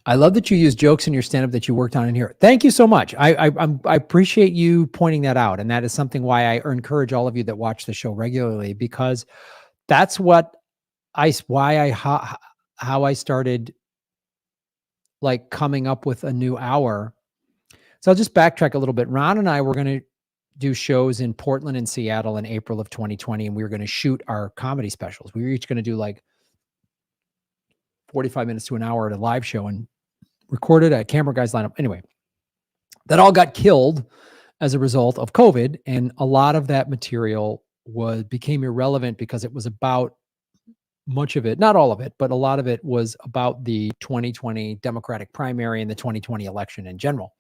I love that you use jokes in your stand-up that you worked on in here. Thank you so much. I appreciate you pointing that out, and that is something why I encourage all of you that watch the show regularly, because that's what how I started like coming up with a new hour. So I'll just backtrack a little bit. Ron and I were going to do shows in Portland and Seattle in April of 2020, and we were going to shoot our comedy specials. We were each going to do like 45 minutes to an hour at a live show and recorded a camera guys lineup. Anyway, that all got killed as a result of COVID. And a lot of that material became irrelevant because it was about much of it, not all of it, but a lot of it was about the 2020 Democratic primary and the 2020 election in general.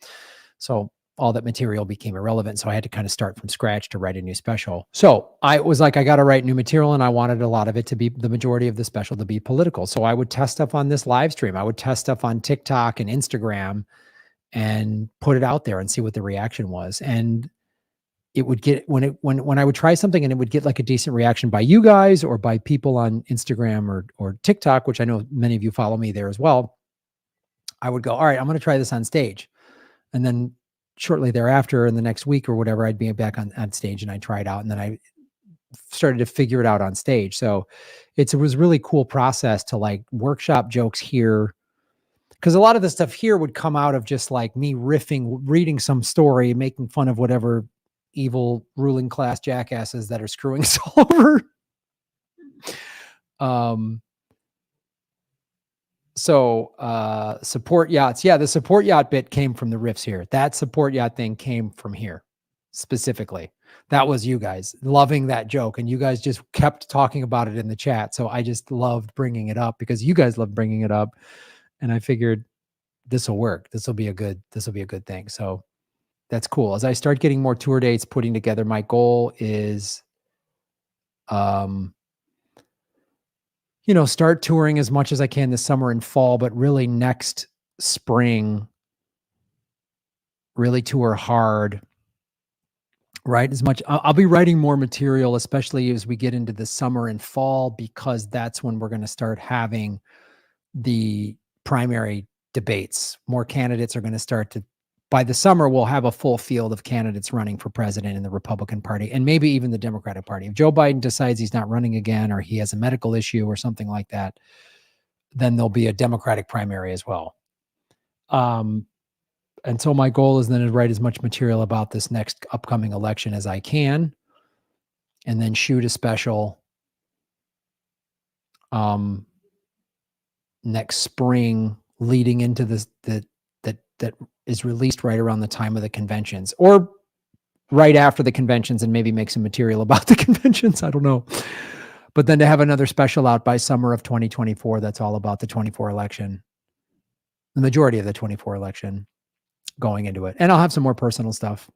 So all that material became irrelevant. So I had to kind of start from scratch to write a new special. So I was like, I got to write new material, and I wanted a lot of it to be, the majority of the special to be political. So I would test stuff on this live stream. I would test stuff on TikTok and Instagram and put it out there and see what the reaction was. And it would get, when I would try something and it would get like a decent reaction by you guys or by people on Instagram or TikTok, which I know many of you follow me there as well, I would go, all right, I'm going to try this on stage. And then shortly thereafter, in the next week or whatever, I'd be back on stage and I'd try it out. And then I started to figure it out on stage. So it was a really cool process to like workshop jokes here. Because a lot of the stuff here would come out of just like me riffing, reading some story, making fun of whatever evil ruling class jackasses that are screwing us all over. So support yachts. Yeah, the support yacht bit came from the riffs here. That support yacht thing came from here specifically. That was you guys loving that joke, and you guys just kept talking about it in the chat. So I just loved bringing it up because you guys loved bringing it up, and I figured this will work. This will be a good thing. So that's cool. As I start getting more tour dates, putting together, my goal is, start touring as much as I can this summer and fall, but really next spring, really tour hard, right? As much, I'll be writing more material, especially as we get into the summer and fall, because that's when we're going to start having the primary debates. More candidates are going to start to, by the summer, we'll have a full field of candidates running for president in the Republican Party and maybe even the Democratic Party. If Joe Biden decides he's not running again, or he has a medical issue or something like that, then there'll be a Democratic primary as well. And so my goal is then to write as much material about this next upcoming election as I can, and then shoot a special next spring leading into this, that is released right around the time of the conventions, or right after the conventions, and maybe make some material about the conventions. I don't know. But then to have another special out by summer of 2024, that's all about the 24 election, the majority of the 24 election going into it. And I'll have some more personal stuff